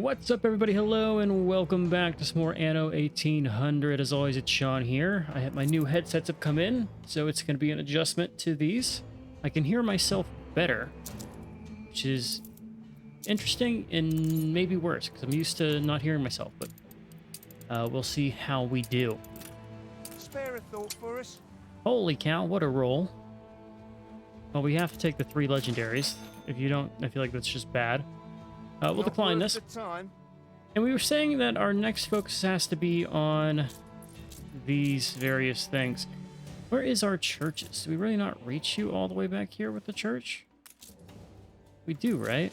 What's up, everybody? Hello and welcome back to some more Anno 1800. As always, it's Sean here. I have my new headsets have come in, so it's going to be an adjustment to these. I can hear myself better, which is interesting and maybe worse because I'm used to not hearing myself, but we'll see how we do. Spare a thought for us? Holy cow, what a roll. Well, we have to take the 3 legendaries. If you don't, I feel like that's just bad. We'll Not decline worth this. the time. And we were saying that our next focus has to be on these various things. Where is our churches? Do we really not reach you all the way back here with the church? We do, right?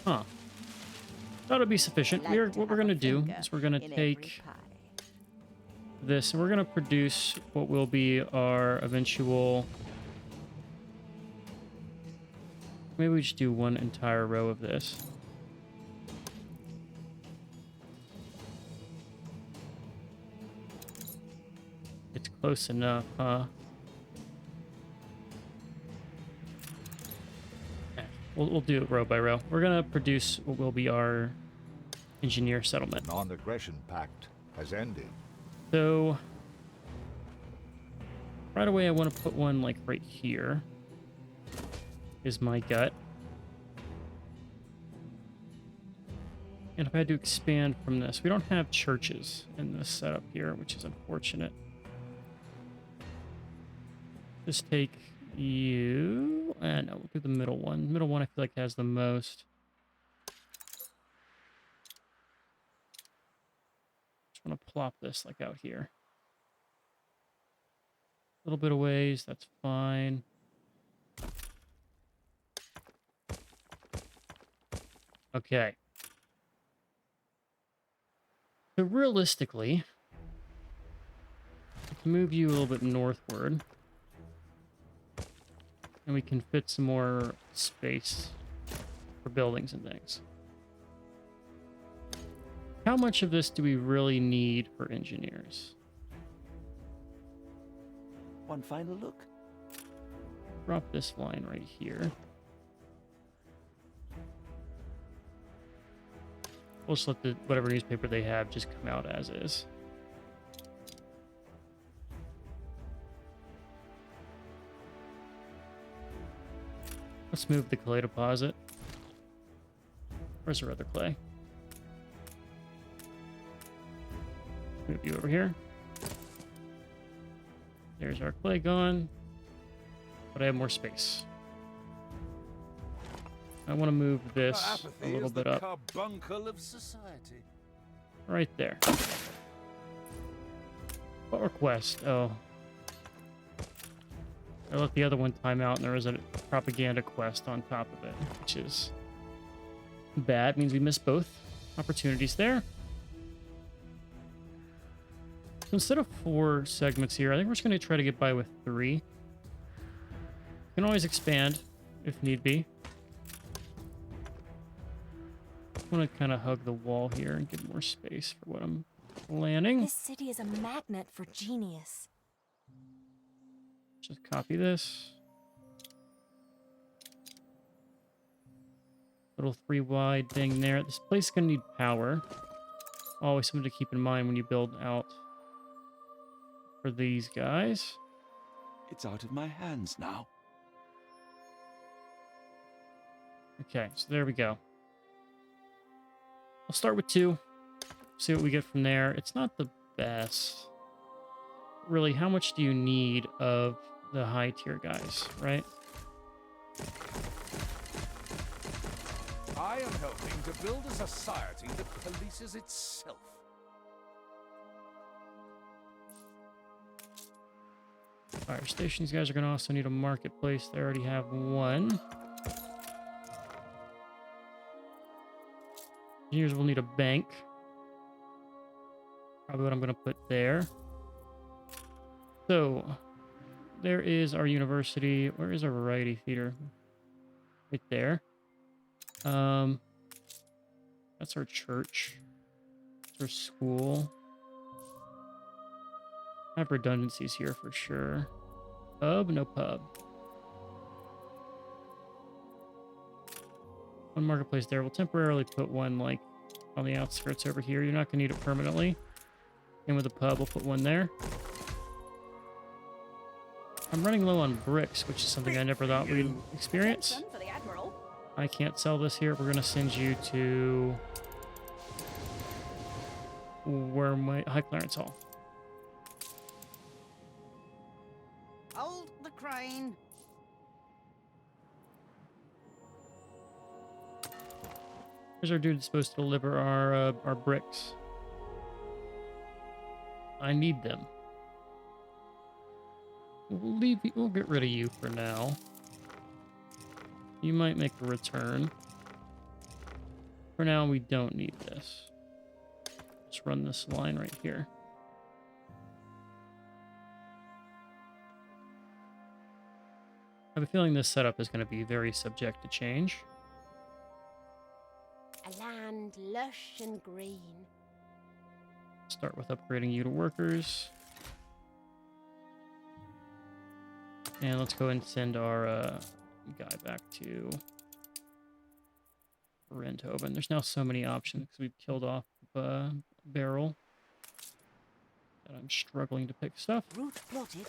Huh. Thought it'd be sufficient. What we're going to do is we're going to take this and we're going to produce what will be our eventual... Maybe we just do one entire row of this. It's close enough, huh? We'll do it row by row. We're gonna produce what will be our engineer settlement. Non-aggression pact has ended. So right away I want to put one like right here. Is my gut. And if I had to expand from this, we don't have churches in this setup here, which is unfortunate. Just take you, and no, we'll do the middle one. Middle one I feel like has the most. Just want to plop this like out here. A little bit of ways, that's fine. Okay. So realistically, we can move you a little bit northward. And we can fit some more space for buildings and things. How much of this do we really need for engineers? One final look. Drop this line right here. We'll just let whatever newspaper they have just come out as is. Let's move the clay deposit. Where's our other clay? Move you over here. There's our clay gone. But I have more space. I want to move this a little bit up. Carbuncle of society. Right there. What request? Oh. I let the other one time out and there was a propaganda quest on top of it, which is bad. Means we missed both opportunities there. So instead of 4 segments here, I think we're just going to try to get by with 3. You can always expand if need be. I want to kind of hug the wall here and get more space for what I'm planning. This city is a magnet for genius. Just copy this. Little 3 wide thing there. This place is going to need power. Always something to keep in mind when you build out for these guys. It's out of my hands now. Okay, so there we go. I'll start with 2. See what we get from there. It's not the best. Really, how much do you need of the high tier guys, right? I am helping to build a society that polices itself. Fire station, these guys are going to also need a marketplace. They already have one. Engineers will need a bank. Probably what I'm going to put there. So, there is our university. Where is our variety theater? Right there. That's our church. That's our school. I have redundancies here for sure. Pub? No pub. One marketplace there. We'll temporarily put one like on the outskirts over here. You're not gonna need it permanently. And with a pub, we'll put one there. I'm running low on bricks, which is something I never thought we'd experience. Attention for the Admiral. I can't sell this here. We're gonna send you to where my High Clarence Hall. Hold the crane. Here's our dude that's supposed to deliver our bricks. I need them. We'll get rid of you for now. You might make a return. For now, we don't need this. Let's run this line right here. I have a feeling this setup is going to be very subject to change. A land lush and green. Start with upgrading you to workers. And let's go and send our guy back to Renthoven. There's now so many options because we've killed off Barrel that I'm struggling to pick stuff. Route plotted.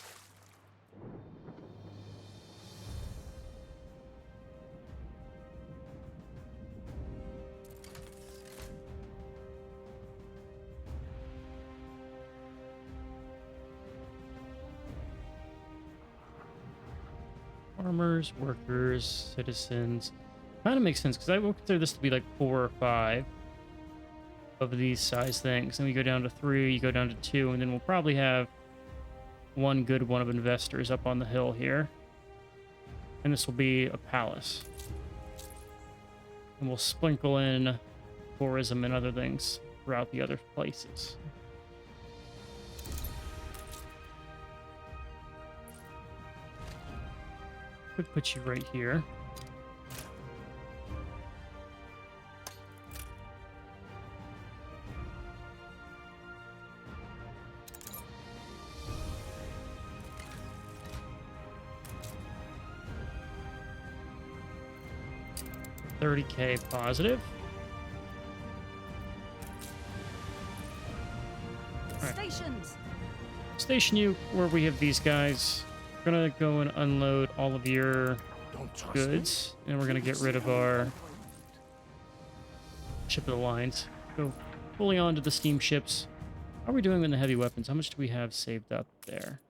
Farmers, workers, citizens. Kind of makes sense because I would consider this to be like 4 or 5 of these size things. Then we go down to 3, you go down to 2, and then we'll probably have one good one of investors up on the hill here. And this will be a palace. And we'll sprinkle in tourism and other things throughout the other places. Could put you right here. $30K positive. Stations. Station you where we have these guys. We're gonna go and unload all of your Don't trust goods, and we're gonna get rid of our ship of the lines. Go fully onto the steamships. How are we doing in the heavy weapons? How much do we have saved up there?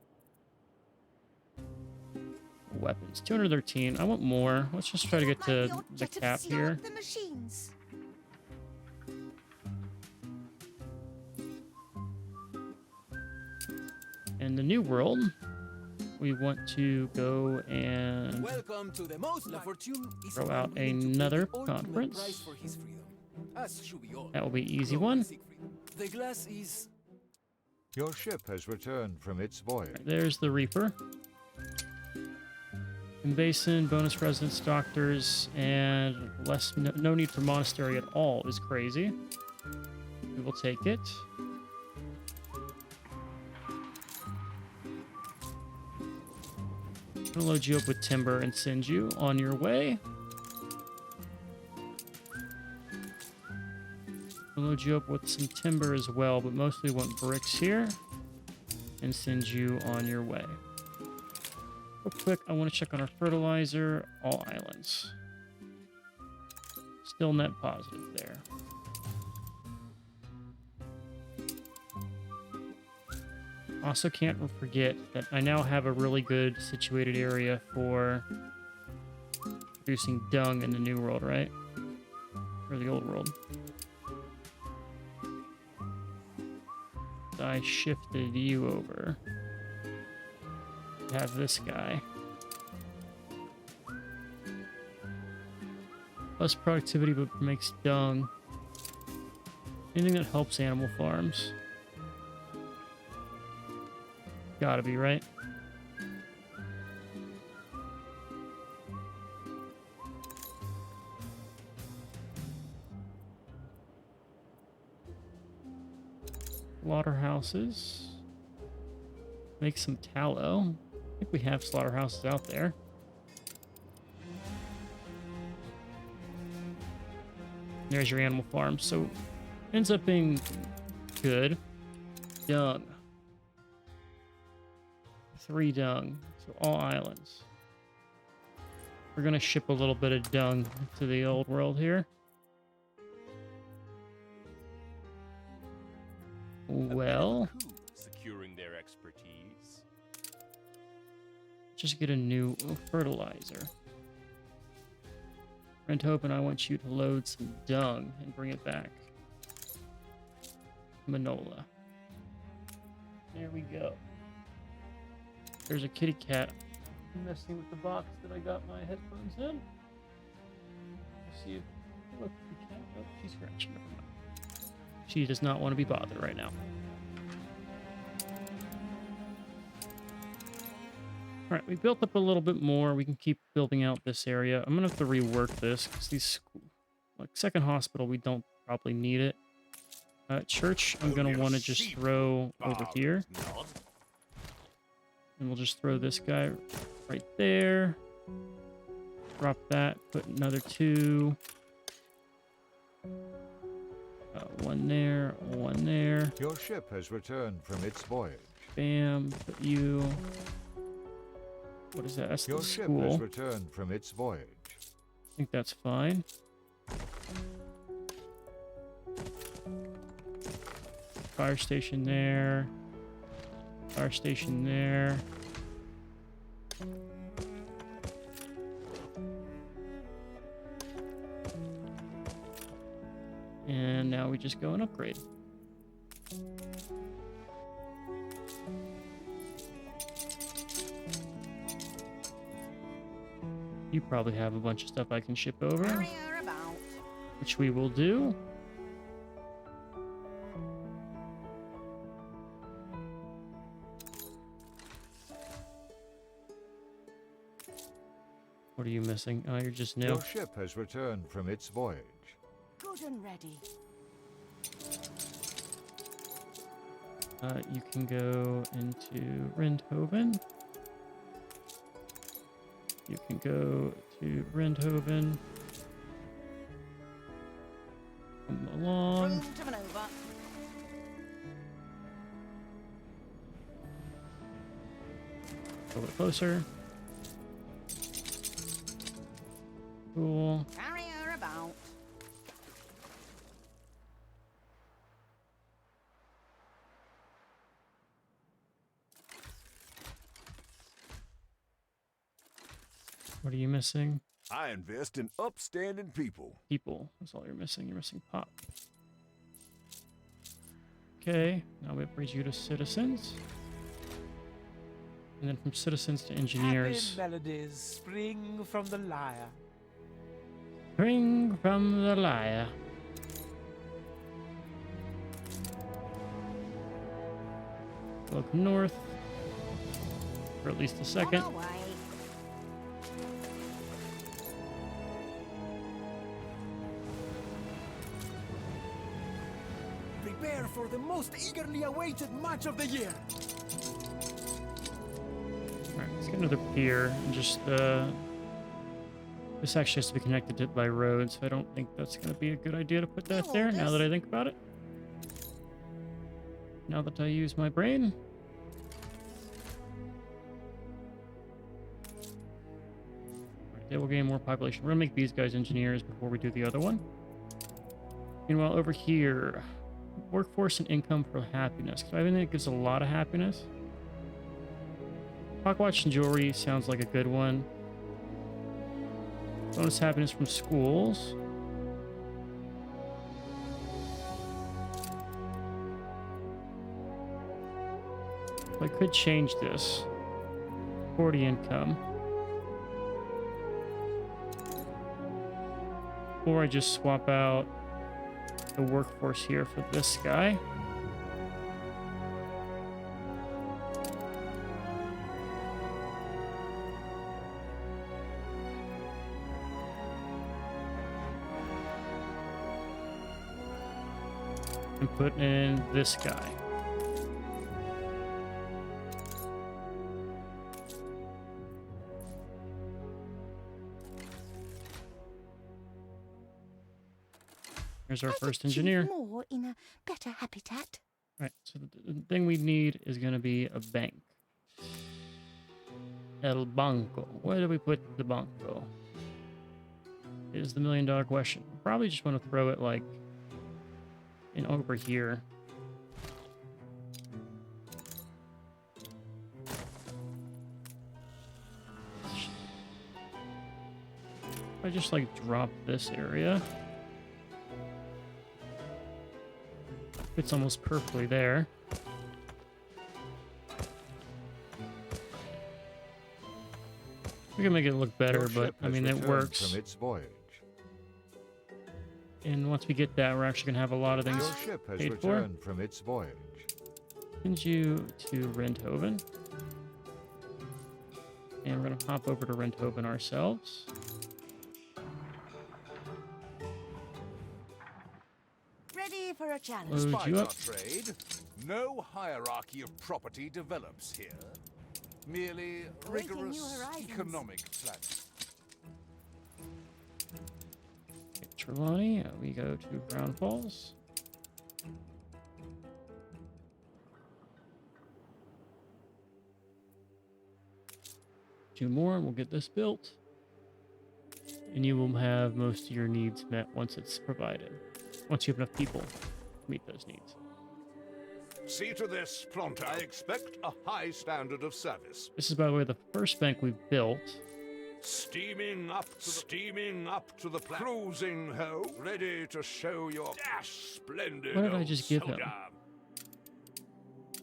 Weapons, 213. I want more. Let's just try to get to the cap here. The machines. In the New World, we want to go and Welcome to the most La Fortune is throw a man out willing to pay another the ultimate conference. price for his freedom. As should we all. that will be easy Go, one. Siegfried. The glass is Your ship has returned from its voyage. There's the Reaper. Basin, bonus residence doctors, and no need for monastery at all is crazy. We will take it. I'm gonna load you up with timber and send you on your way. I'll load you up with some timber as well, but mostly want bricks here and send you on your way. Real quick, I want to check on our fertilizer, all islands. Still net positive there. Also can't forget that I now have a really good situated area for producing dung in the New World, right? Or the Old World. I shifted you over. Have this guy. Less productivity, but makes dung. Anything that helps animal farms. Gotta be, right? Slaughterhouses. Make some tallow. I think we have slaughterhouses out there. There's your animal farm. So ends up being good. Dung. 3 dung. So all islands. We're gonna ship a little bit of dung to the old world here. Well, securing their expertise. just get a new fertilizer. Renthope, and I want you to load some dung and bring it back. Manola. There we go. There's a kitty cat messing with the box that I got my headphones in. Let's see if oh, kitty cat. Oh, she's scratching. Never mind. She does not want to be bothered right now. All right, we built up a little bit more. We can keep building out this area. I'm gonna have to rework this because these, like second hospital, we don't probably need it. Church, I'm gonna want to just throw over here, and we'll just throw this guy right there. Drop that. Put another 2. 1 there. 1 there. Your ship has returned from its voyage. Bam. Put you. What is that? That's Your the ship school. has returned from its voyage. I think that's fine. Fire station there. Fire station there. And now we just go and upgrade. You probably have a bunch of stuff I can ship over, Carrier about. which we will do. What are you missing? Oh, you're just new. Your ship has returned from its voyage. Good and ready. You can go into Rindhoven. You can go to Rindhoven. Come along. Room to maneuver. A little closer. Cool. Carrier about. What are you missing? I invest in upstanding people. People. That's all you're missing. You're missing pop. Okay. Now we upgrade you to citizens. And then from citizens to engineers. Happy melodies spring from the lyre. Spring from the lyre. Look north. For at least a second. On our way. Prepare for the most eagerly awaited match of the year. Alright, let's get another pier and just this actually has to be connected to by road, so I don't think that's gonna be a good idea to put that there now that I think about it. Now that I use my brain. Alright, they will gain more population. We're gonna make these guys engineers before we do the other one. Meanwhile, over here, workforce and income for happiness. Because I think it gives a lot of happiness. Clock watch and jewelry sounds like a good one. Bonus happiness from schools. I could change this. 40 income. Or I just swap out the workforce here for this guy. And put in this guy. Here's our I'd first achieve engineer. more in a better habitat. Right, so the thing we need is going to be a bank. El Banco. Where do we put the Banco? Is the $1,000,000 question. Probably just want to throw it like in over here. I just like drop this area. Fits almost perfectly there. We can make it look better, Your but ship I has mean, it returned works. From its voyage. And once we get that, we're actually gonna have a lot of things Your ship has paid for. returned from its voyage. Send you to Renthoven. And we're gonna hop over to Renthoven ourselves. Ready for a challenge. Load Despite you our up. trade, no hierarchy of property develops here. Merely Awaking new rigorous horizons. economic planning. Trelawney, we go to Ground Falls. Two more, and we'll get this built. And you will have most of your needs met once it's provided. Once you have enough people to meet those needs. See to this, Pronto. I expect a high standard of service. This is, by the way, the first bank we've built. Steaming up to the cruising home, ready to show your dash splendid. What did I old just give him? soldier.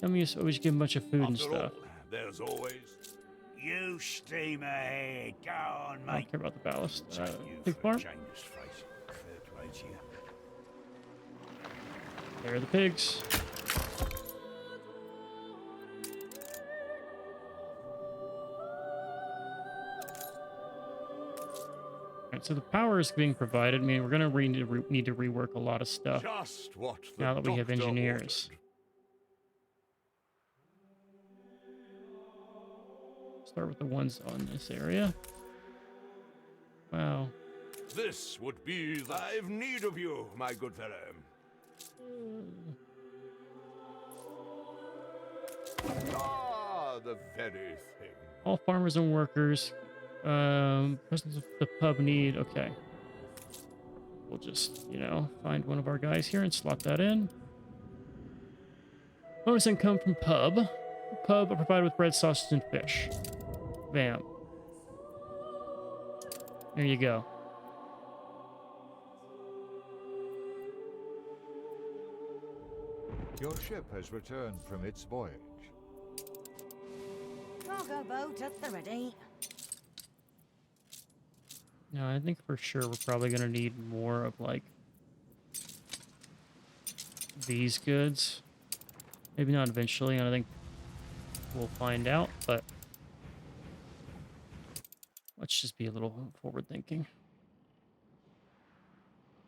I mean, you always give him a bunch of food and After stuff. all, there's always You steam ahead. Go on, I mate. don't care about the ballast. Take you Pig for farm. a changer's face. Fair play to you. There are the pigs. Alright, so the power is being provided. I mean, we're going to need to rework a lot of stuff just what the now that we have doctor engineers. ordered. Start with the ones on this area. Wow. This would be the... I've need of you, my good fellow. Ah, the very thing. All farmers and workers. Presence of the pub need. Okay. We'll just, find one of our guys here and slot that in. Bonus income from pub. Pub are provided with bread, sausage, and fish. Bam. There you go. Your ship has returned from its voyage. Cargo boat at the ready. No, I think for sure we're probably going to need more of, like, these goods. Maybe not eventually, and I think we'll find out, but let's just be a little forward-thinking.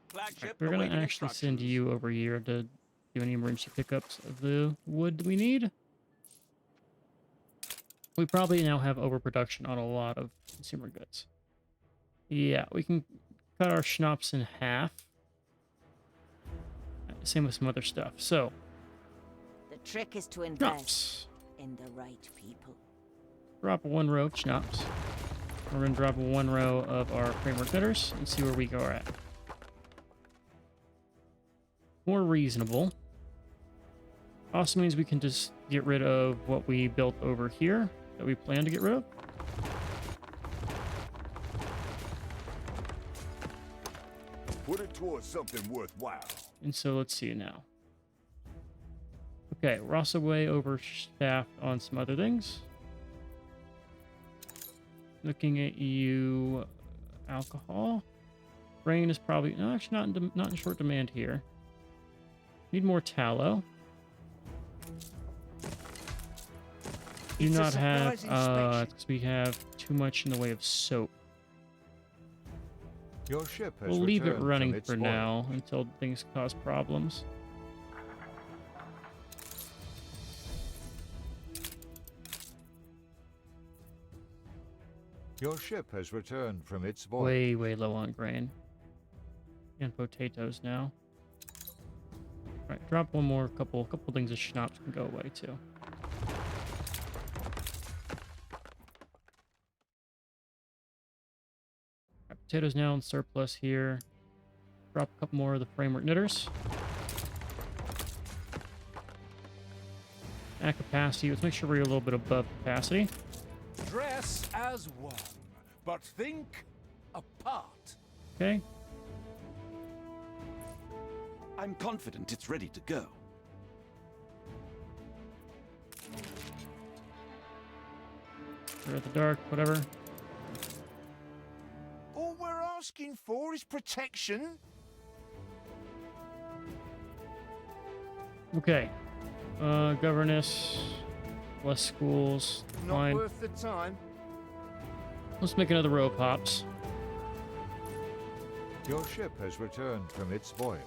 Flagship We're going to awaiting actually send instructions. you over here to do any emergency pickups of the wood that we need. We probably now have overproduction on a lot of consumer goods. Yeah, we can cut our schnapps in half. Same with some other stuff. So, The trick is to invest schnapps. in the right people. Drop one row of schnapps. We're going to drop one row of our framework cutters and see where we go at. More reasonable. Also means we can just get rid of what we built over here that we plan to get rid of. Put it towards something worthwhile. And so let's see now. Okay, we're also way overstaffed on some other things. Looking at you, alcohol. Grain is probably no, actually not in short demand here. Need more tallow. Do It's a not have surprise inspection. because we have too much in the way of soap. Your ship has We'll leave it returned running from its for voyage. now until things cause problems. Your ship has returned from its voyage. Way, way low on grain. And potatoes now. Alright, drop one more. Couple things of schnapps can go away too. Alright, potatoes now in surplus here. Drop a couple more of the framework knitters. At capacity, let's make sure we're a little bit above capacity. Dress as one, but think apart. Okay. I'm confident it's ready to go. We're at the dark, whatever. All we're asking for is protection. Okay. Governess. Less schools. Not Fine. worth the time. Let's make another row of hops. Your ship has returned from its voyage.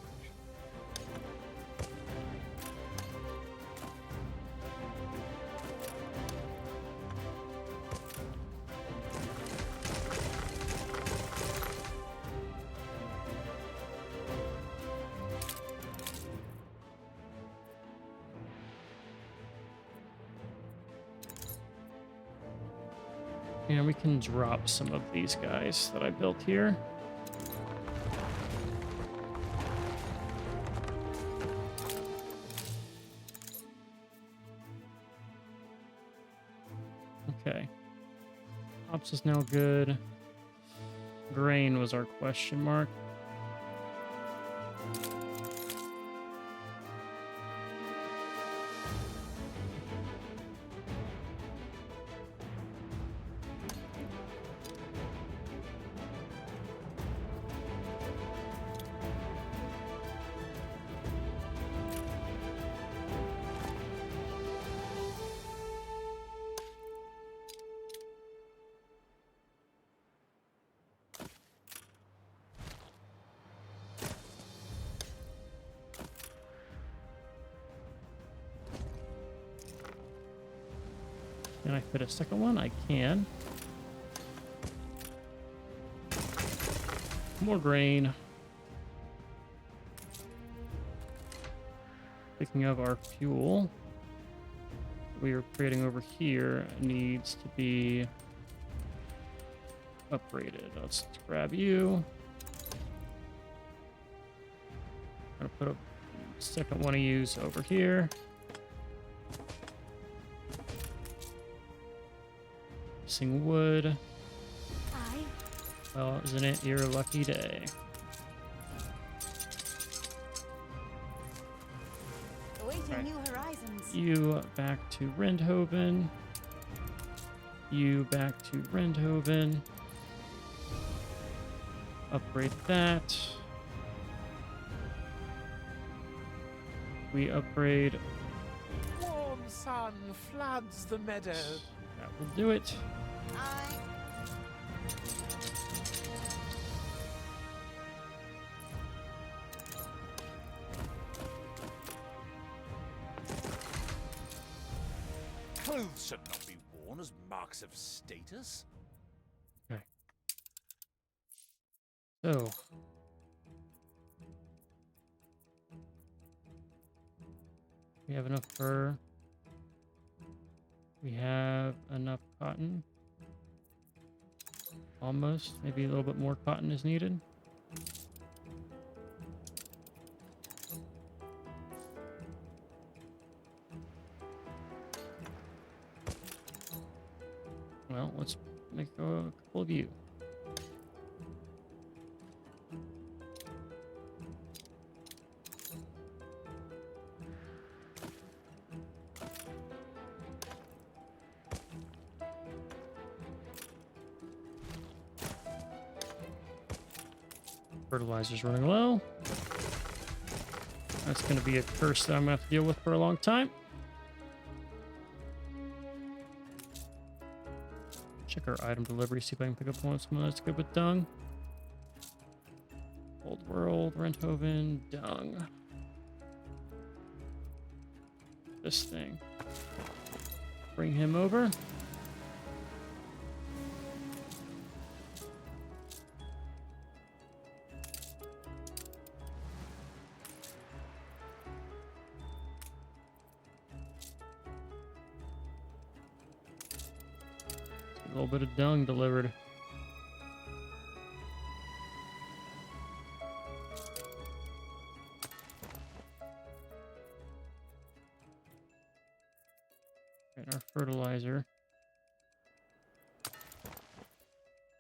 And we can drop some of these guys that I built here. Okay. Ops is now good. Grain was our question mark. Can I fit a second one? I can. More grain. Speaking of our fuel, we are creating over here needs to be upgraded. Let's grab you. I'm gonna put a second one of yous over here. Missing wood. Aye. Well, isn't it your lucky day? Awaiting Right. new horizons. You back to Rendhoven. You back to Rendhoven. Upgrade that. We upgrade. Warm sun floods the meadow. That will do it. Aye. Clothes should not be worn as marks of status. Okay. So. We have enough fur. We have enough cotton. Almost. Maybe a little bit more cotton is needed. Well, let's make a couple of you. Fertilizer's running low. That's going to be a curse that I'm going to have to deal with for a long time. Check our item delivery, see if I can pick up someone that's good with dung. Old World, Renthoven, dung. This thing. Bring him over. little bit of dung delivered. And our fertilizer.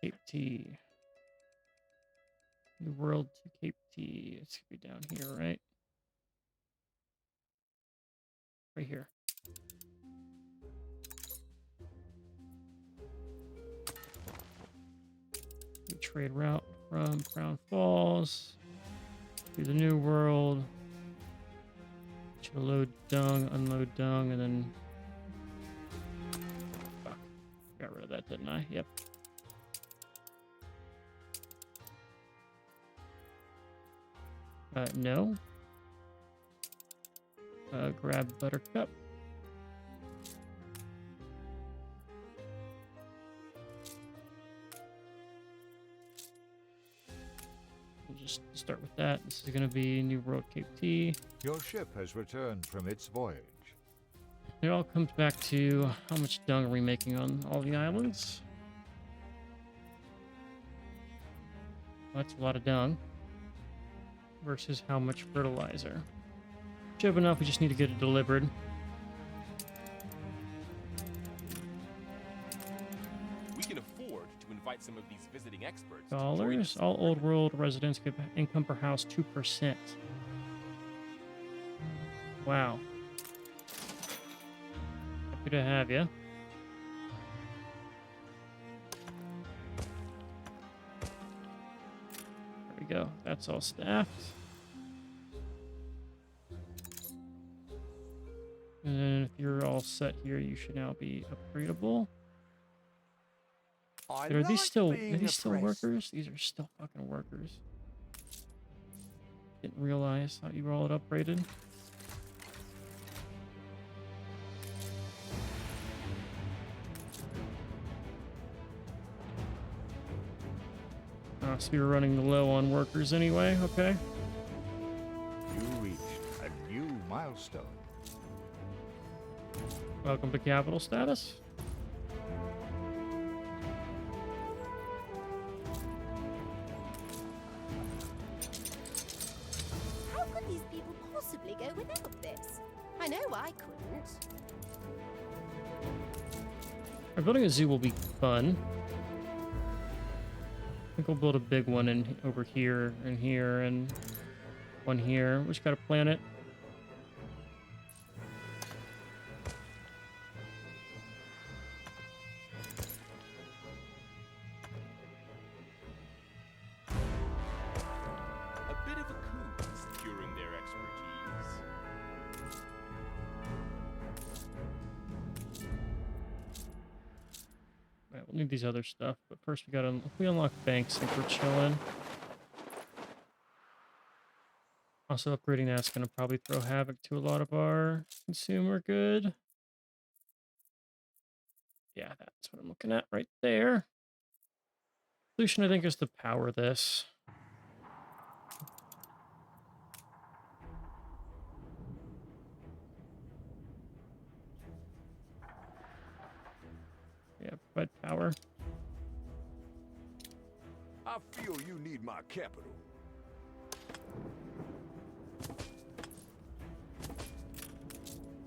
Cape T. New World to Cape T. It's gonna be down here, right? Right here. New trade route from Crown Falls to the New World. To load dung, unload dung, and then. Fuck. Got rid of that, didn't I? Yep. No. Grab Buttercup. We'll just start with that. This is going to be New World Cape T. Your ship has returned from its voyage. It all comes back to how much dung are we making on all the islands. Well, that's a lot of dung. Versus how much fertilizer. Should have enough, we just need to get it delivered. We can afford to invite some of these visiting experts to join Dollars. us. All old world residents give income per house 2%. Wow. Happy to have you. There we go. That's all staffed. And then if you're all set here, you should now be upgradable. I Are these like still being oppressed. workers? These are still fucking workers. Didn't realize. Thought you were all upgraded. So you're running low on workers anyway. Okay. You reached a new milestone. Welcome to capital status. How could these people possibly go without this? I know I couldn't. Our building a zoo will be fun. I think we'll build a big one in over here and here and one here. We just gotta plan it. A bit of a coup securing their expertise. Right, we'll need these other stuff, but first we gotta if we unlock banks, I think we're chilling. Also, upgrading that's gonna probably throw havoc to a lot of our consumer good. Yeah, that's what I'm looking at right there. Solution, I think, is to power this. Yeah, provide power. I feel you need my capital.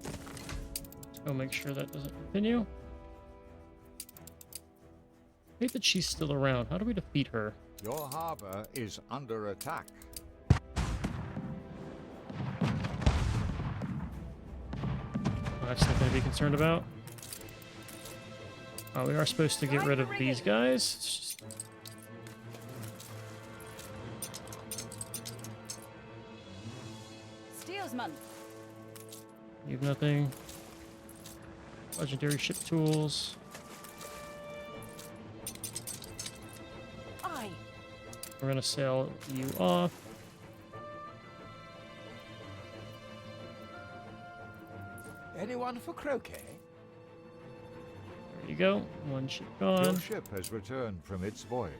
Let's go make sure that doesn't continue. I hate that she's still around. How do we defeat her? Your harbor is under attack. Oh, that's nothing to be concerned about. Oh, we are supposed to get rid of these guys. It's just... Steelsman. You have nothing. Legendary ship tools. Aye. We're gonna sail you off. Anyone for croquet? There you go. One ship Your gone. ship has returned from its voyage.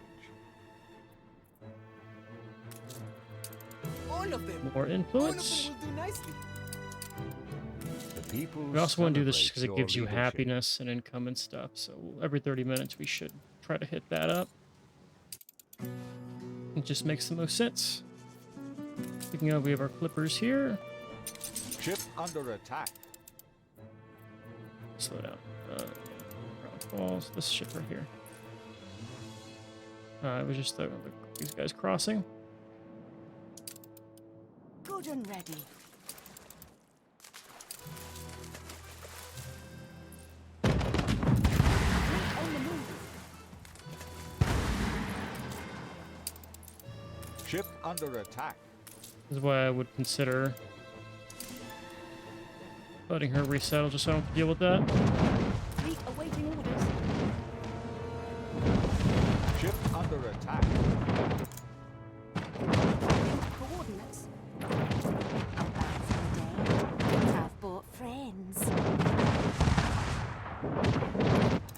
All of them. More All of influence. them will do nicely. The people We also want to do this celebrate because it your gives you leadership. happiness and income and stuff. So every 30 minutes we should try to hit that up. It just makes the most sense. Speaking of, we have our clippers here. Ship under attack. Slow down. Ground falls. This ship right here. It was just these guys crossing. Good and ready. On the move. Ship under attack. This is why I would consider letting her resettle just so I don't have to deal with that. Fleet awaiting orders. Ship under attack. Coordinates. Outbound for the day. Have bought friends.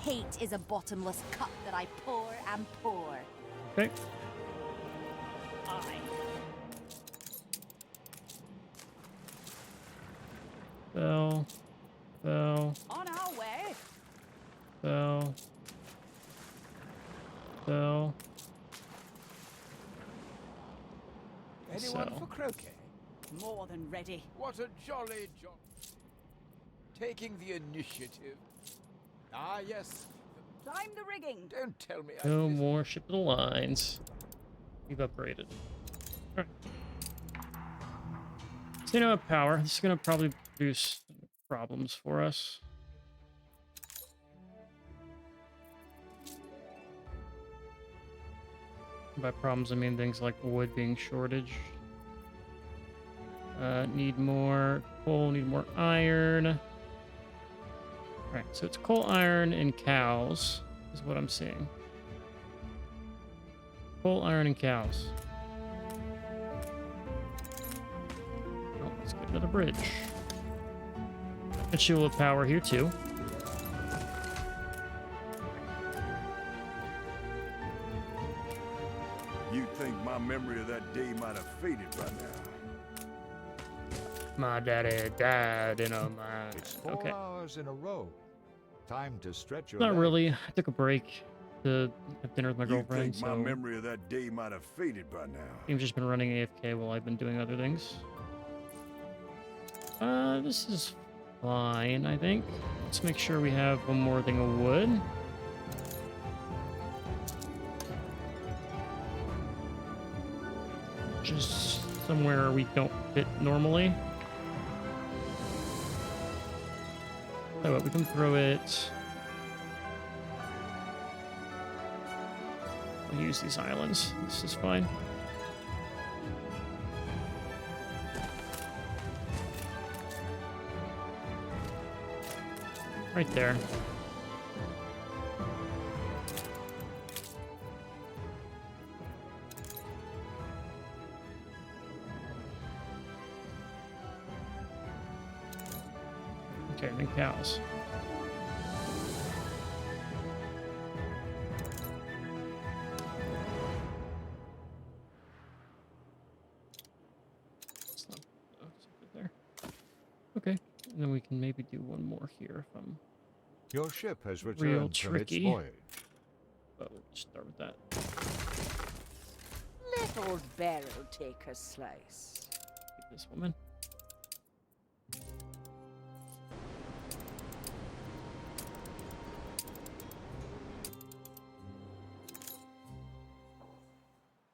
Hate is a bottomless cup that I pour and pour. Okay. Aye. Fell. Fell. On our way. Fell. Fell. Anyone So. for croquet? More than ready. What a jolly job. Taking the initiative. Ah, yes. Climb the rigging. Don't tell me I No missed- more ship of the lines. We've upgraded. Alright. So you know what, power. This is gonna probably produce problems for us. By problems I mean things like wood being shortage. Need more coal, need more iron. Alright, so it's coal, iron, and cows is what I'm seeing. Coal, iron, and cows. Oh, let's get another bridge. And she will have power here too. You think my memory of that day might have faded by now? My daddy died in a mine. It's 4 Okay. hours in a row. Time to stretch your Not legs. really. I took a break to have dinner with my You girlfriend, think my so memory of that day might have faded by now? I've just been running AFK while I've been doing other things. This is fine, I think. Let's make sure we have one more thing of wood. Just somewhere we don't fit normally. Oh, we can throw it. We'll use these islands. This is fine. Right there. Okay, and then cows. It's not, oh, it's good there. Okay, and then we can maybe do one more here if I'm Your ship has real returned from its tricky. voyage. Oh, we'll start with that. Let old Barrow take a slice. Get this woman.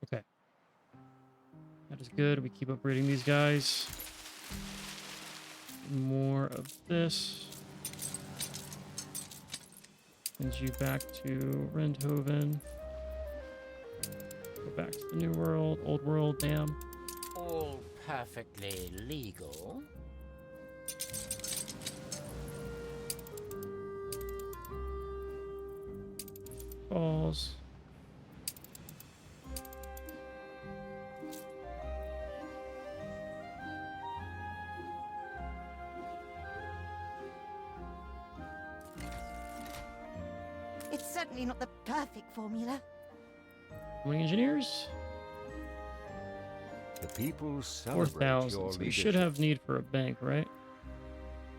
Okay. That is good. We keep upgrading these guys. More of this. Sends you back to Rendhoven. Go back to the New World, Old World, damn. All perfectly legal. Falls. It's certainly not the perfect formula. How many engineers? The people celebrate 4,000. your So we leadership. should have need for a bank, right?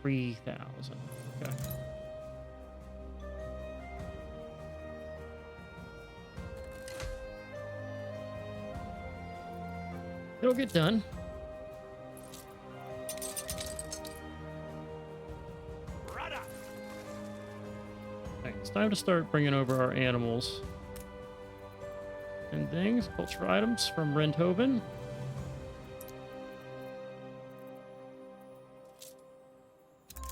3,000. Okay. It'll get done. Okay, it's time to start bringing over our animals and things. Culture items from Renthoven.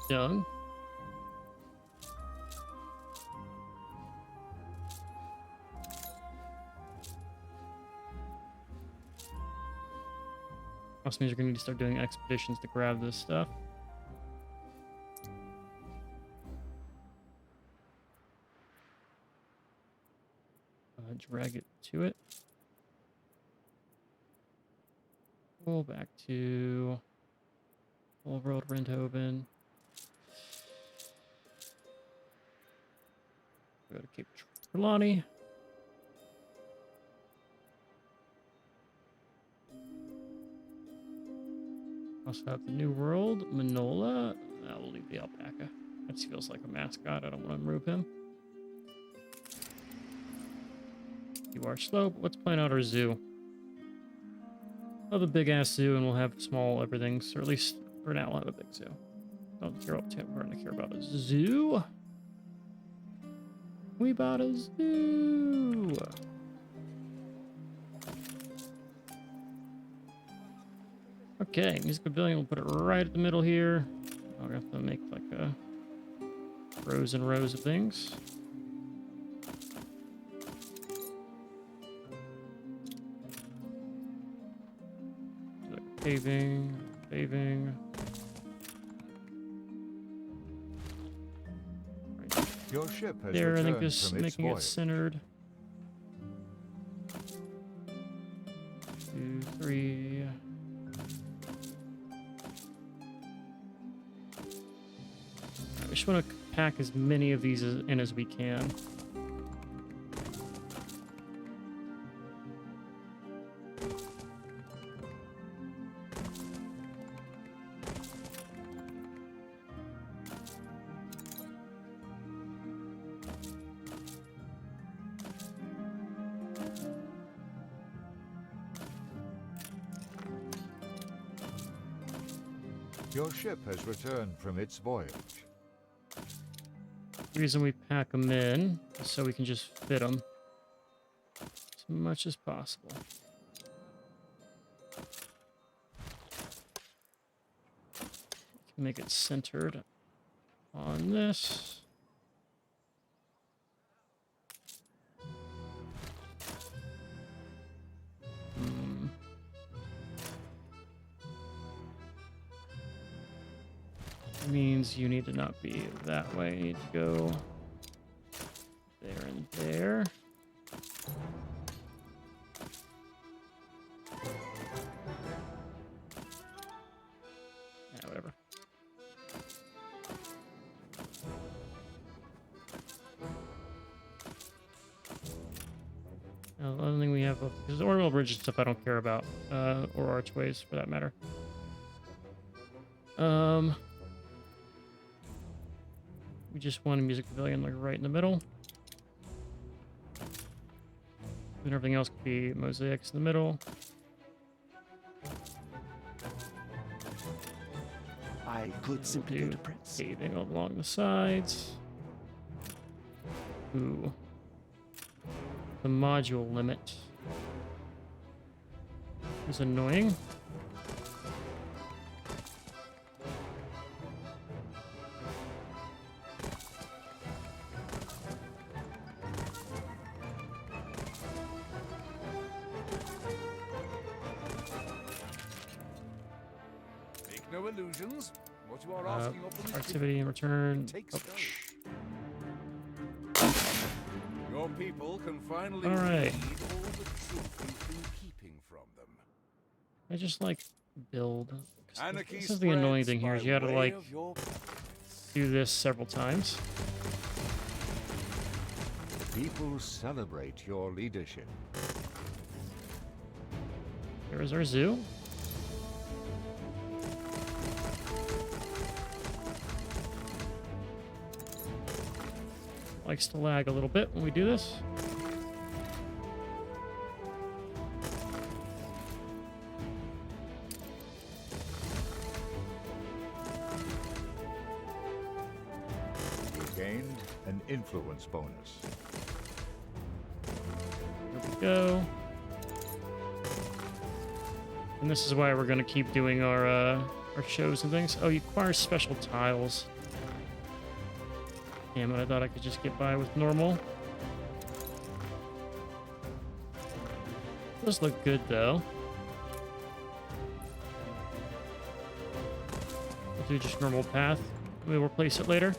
Dung. Also means we're gonna need to start doing expeditions to grab this stuff. Drag it to it. Pull back to Old World Renthoven. Go to Cape Trelawney. Also have the New World, Manola. We'll leave the alpaca. That feels like a mascot. I don't want to remove him. UR Slope. Let's plan out our zoo. We'll have a big ass zoo and we'll have small everythings. Or at least for now we'll have a big zoo. Don't care about we're gonna care about a zoo. We bought a zoo. Okay, music pavilion, we'll put it right at the middle here. I'll have to make like a rows and rows of things. Like paving, paving. Your ship has There, I think returned just from its making it voyage. centered. 2, 3. I just want to pack as many of these in as we can. Your ship has returned from its voyage. The reason we pack them in is so we can just fit them as much as possible. Make it centered on this. Means you need to not be that way. You need to go there and there. Yeah, whatever. Now, the other thing we have, because orbital bridge and stuff I don't care about, or archways for that matter. We just want a music pavilion like right in the middle. And everything else could be mosaics in the middle. I could simply go to press. Paving along the sides. Ooh. The module limit is annoying. No illusions. What you are asking of them is Activity in return. Take Ouch. your people can finally All right. read all the truth you've been keeping from them. I just like build. 'Cause Anarchy this is the annoying spreads thing here. Is you by gotta way like of your do this several times. People celebrate your leadership. Here is our zoo. likes to lag a little bit when we do this. You gained an influence bonus. There we go. And this is why we're going to keep doing our shows and things. Oh, you acquire special tiles. Damn it, I thought I could just get by with normal. Those look good, though. We'll do just normal path. We'll replace it later.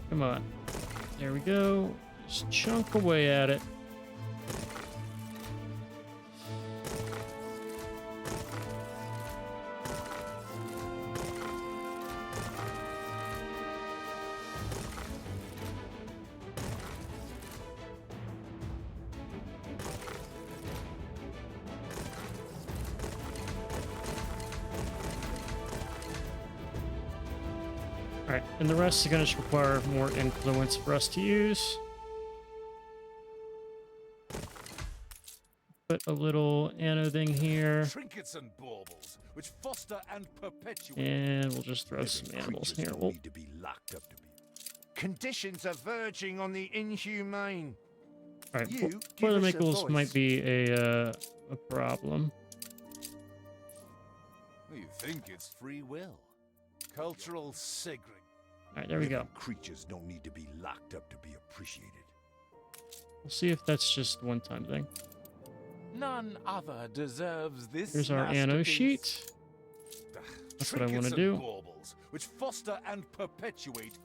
Come on. There we go. Just chunk away at it. Alright, and the rest is going to require more influence for us to use. Put a little Anno thing here. Trinkets and baubles, which foster and perpetuate. And we'll just throw some animals here. We'll... Need to be locked up to be. Conditions are verging on the inhumane. Alright, You Boilermakers might be a problem. You think it's free will? Cultural sigring. Alright, there we go. Creatures don't need to be locked up to be appreciated. We'll see if that's just a one-time thing. None other deserves this. Here's our Anno sheet. That's what I want to do. Baubles, which foster and perpetuate.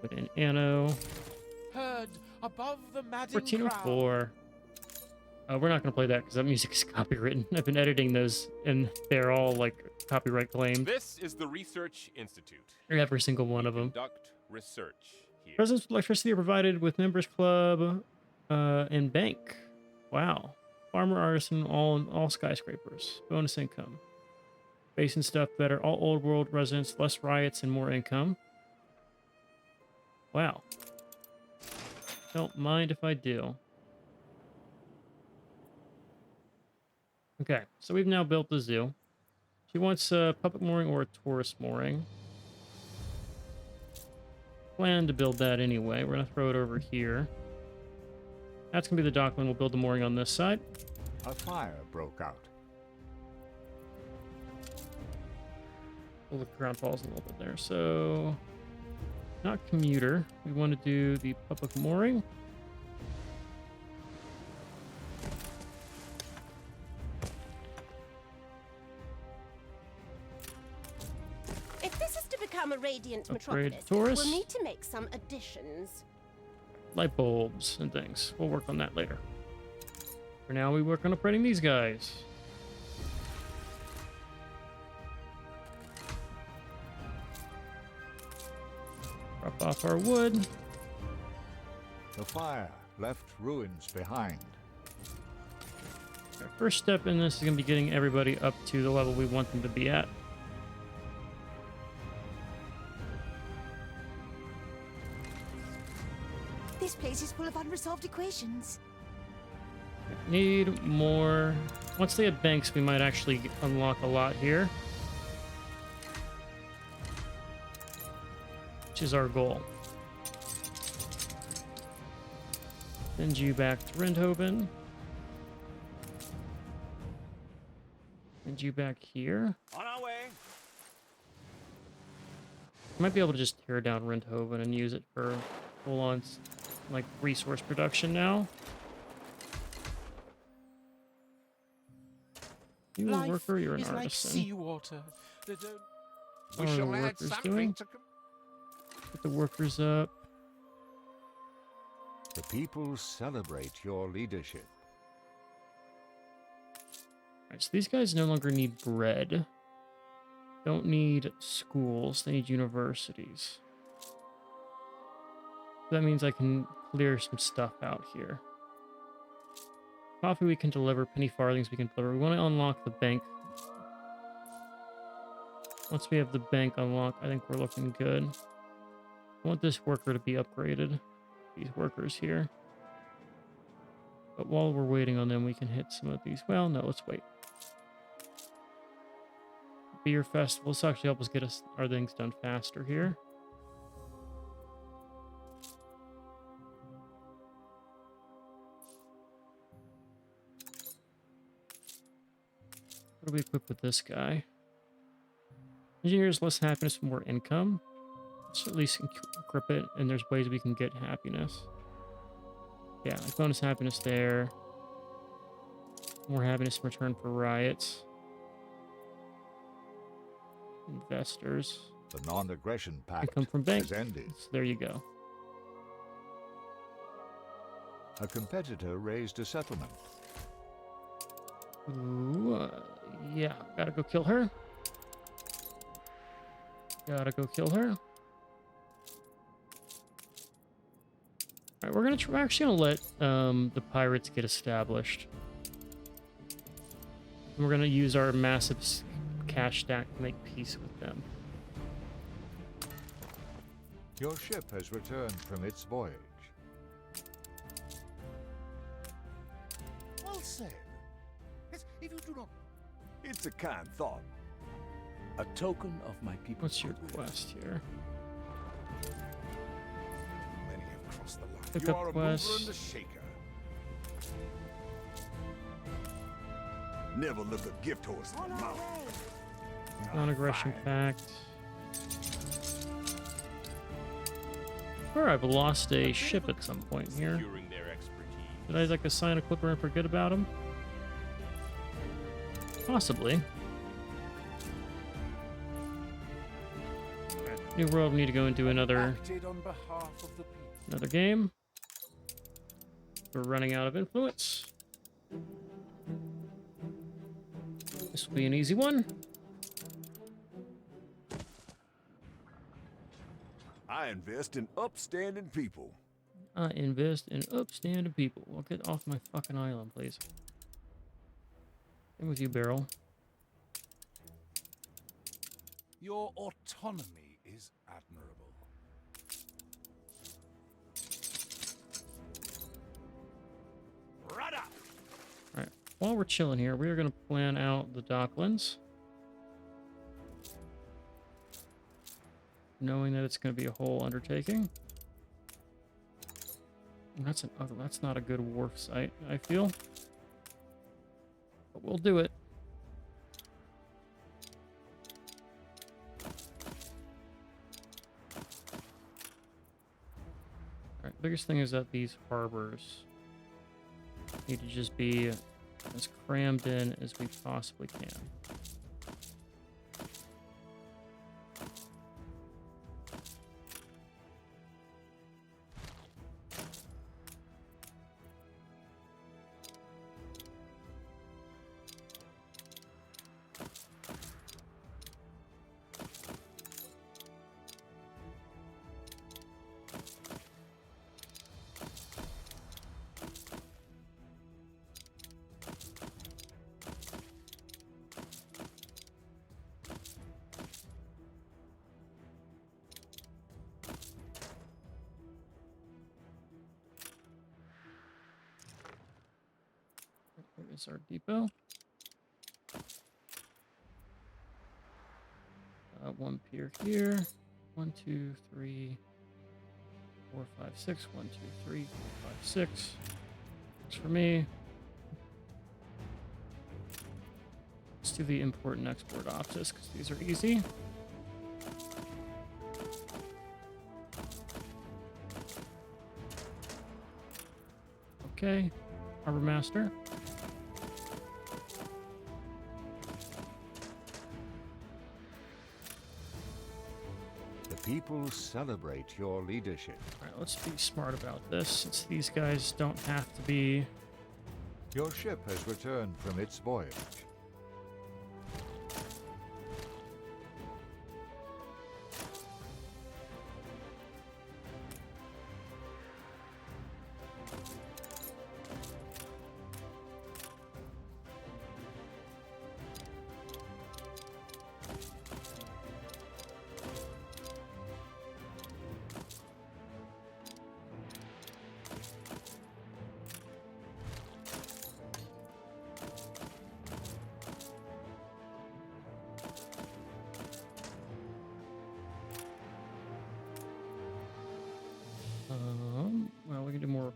Put in Anno. Heard above the madding 1404. We're not going to play that because that music is copywritten. I've been editing those, and they're all like copyright claimed. This is the Research Institute. Every single one of them. Conduct research here. Residents with electricity are provided with members club and bank. Wow. Farmer, artisan, all skyscrapers. Bonus income. Base and stuff better. All old world residents, less riots and more income. Wow. Don't mind if I do. Okay, so we've now built the zoo. She wants a public mooring or a tourist mooring. Plan to build that anyway. We're going to throw it over here. That's going to be the dockland. We'll build the mooring on this side. A fire broke out. We'll look ground falls a little bit there. So, not commuter. We want to do the public mooring. If this is to become a radiant Upgrade metropolis, tourists. we'll need to make some additions. Light bulbs and things. We'll work on that later. For now, we work on upgrading these guys. Drop off our wood. The fire left ruins behind. Our first step in this is going to be getting everybody up to the level we want them to be at. This place is full of unresolved equations. Need more. Once they have banks, we might actually unlock a lot here. Which is our goal. Send you back to Rindhoven. Send you back here. On our way. Might be able to just tear down Rindhoven and use it for full-on like resource production now. You a Life worker? You're an is like artisan. seawater. They don't... What are the workers doing? Get the workers up. The people celebrate your leadership. Alright, so these guys no longer need bread. Don't need schools, they need universities. That means I can clear some stuff out here. Coffee we can deliver, penny farthings we can deliver. We want to unlock the bank. Once we have the bank unlocked, I think we're looking good. I want this worker to be upgraded. These workers here. But while we're waiting on them, we can hit some of these. Well, no, let's wait. Beer festival. This actually help us get our things done faster here. What do we equip with this guy? Engineers, less happiness, more income. Let's at least equip it, and there's ways we can get happiness. Yeah, like bonus happiness there. More happiness in return for riots. Investors. The non-aggression pact Income from bank. has ended. So there you go. A competitor raised a settlement. Ooh, yeah, gotta go kill her. Gotta go kill her. Alright, we're actually gonna let the pirates get established. And we're gonna use our massive cash stack to make peace with them. Your ship has returned from its voyage. Well said. Yes, if you do not... It's a kind thought. A token of my people's What's your goodwill. quest here? Many have crossed the line. Pick You up are a quest. mover and a shaker. Never look a gift horse in the mouth. Non-aggression pact. Sure, I've lost a ship at some point here. Securing their expertise. Did I like assign a clipper and forget about him? Possibly. Alright, New World, we need to go into another Acted on behalf of the people. another game. We're running out of influence. This will be an easy one. I invest in upstanding people. I invest in upstanding people. Well, get off my fucking island, please. Same with you, Beryl. Your autonomy is admirable. Rudder! Alright, while we're chilling here, we are going to plan out the Docklands. Knowing that it's going to be a whole undertaking. And that's not a good wharf site, I feel. But we'll do it. Alright, biggest thing is that these harbors need to just be as crammed in as we possibly can. There's our depot. One pier here. 1, 2, 3, 4, 5, 6. 1, 2, 3, 4, 5, 6. Works for me. Let's do the import and export optus because these are easy. Okay, Harbor Master. The people celebrate your leadership. All right, let's be smart about this since these guys don't have to be. Your ship has returned from its voyage.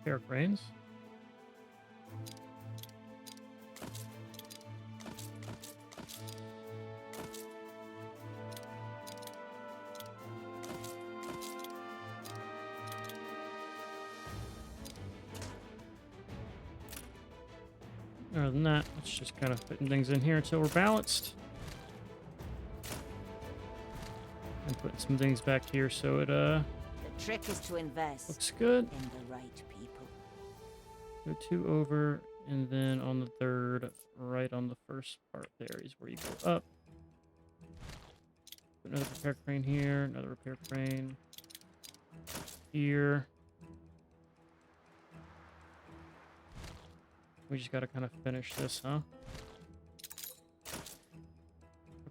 repair cranes. Other than that, it's just kind of putting things in here until we're balanced. And putting some things back here so it The trick is to invest looks good. in the right people. Go 2 over, and then on the third, right on the first part there is where you go up. Put another repair crane here, another repair crane here. We just gotta kind of finish this, huh?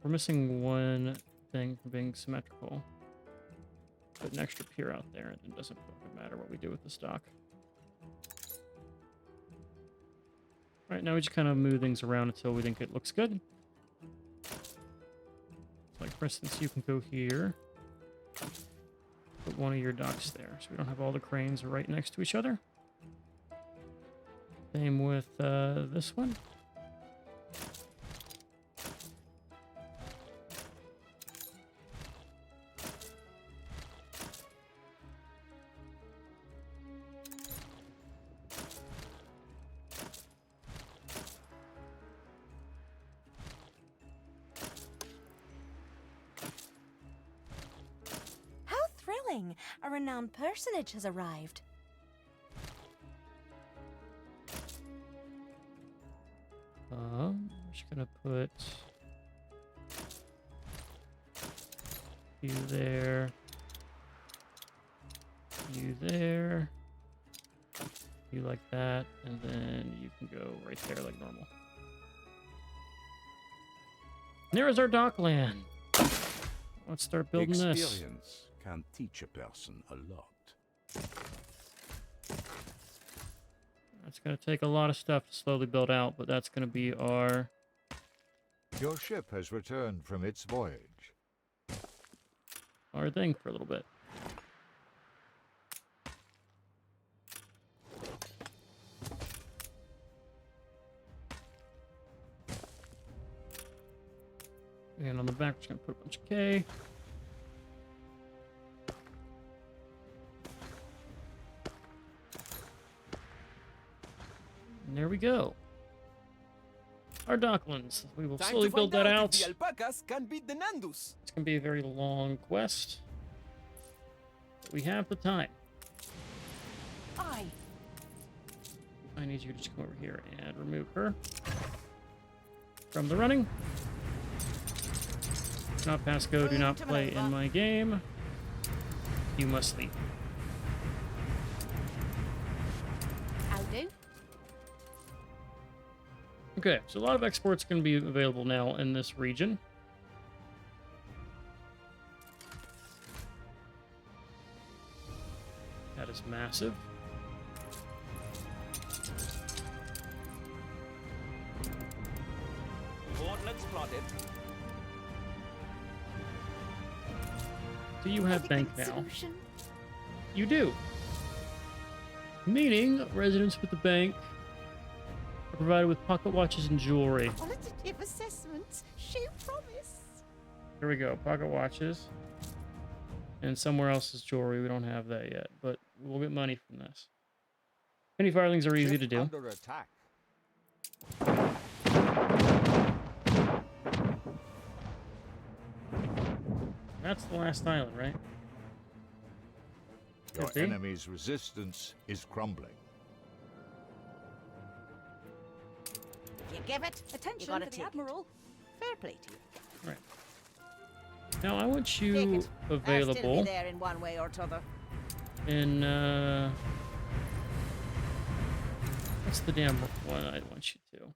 We're missing one thing from being symmetrical. Put an extra pier out there, and it doesn't fucking matter what we do with the stock. Right now we just kind of move things around until we think it looks good. Like for instance, you can go here. Put one of your docks there, so we don't have all the cranes right next to each other. Same with this one. How thrilling! A renowned personage has arrived. I'm just gonna put you there, you there, you like that, and then you can go right there like normal. And there is our dockland. Let's start building this. Experience can teach a person a lot. It's going to take a lot of stuff to slowly build out, but that's going to be our Your ship has returned from its voyage. thing for a little bit. And on the back, we're just going to put a bunch of K. And there we go. Our docklands. We will slowly build that out. The alpacas can beat the Nandus. It's going to be a very long quest. But we have the time. Aye. I need you to just come over here and remove her from the running. Do not pass go, do not play in my game. You must leave. How do? Okay, so a lot of exports can be available now in this region. That is massive. Lord, let's plot it. So you have bank now. Solution? You do. Meaning, residents with the bank are provided with pocket watches and jewelry. Qualitative assessments show promise. Here we go, pocket watches. And somewhere else is jewelry. We don't have that yet, but we'll get money from this. Penny firelings are easy Ship to do. under attack. That's the last island, right? Your Could be. enemy's resistance is crumbling. If you give it, Attention gotta for the take it. Admiral. Fair play to you. Right. Now I want Take you it. I'll still available be there in one way or t'other. in what's the damn one I want you to?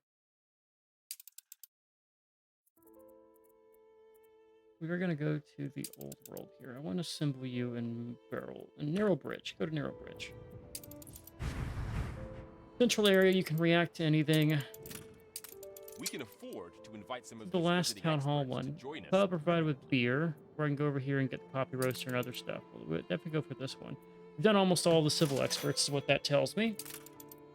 We are gonna go to the old world here. I want to assemble you in Narrow Bridge. Go to Narrow Bridge. Central area, you can react to anything. We can afford to invite some of The these last visiting town hall experts one. to join us. Pub provided with beer, where I can go over here and get the coffee roaster and other stuff. We'll definitely go for this one. done almost all the civil experts, is what that tells me.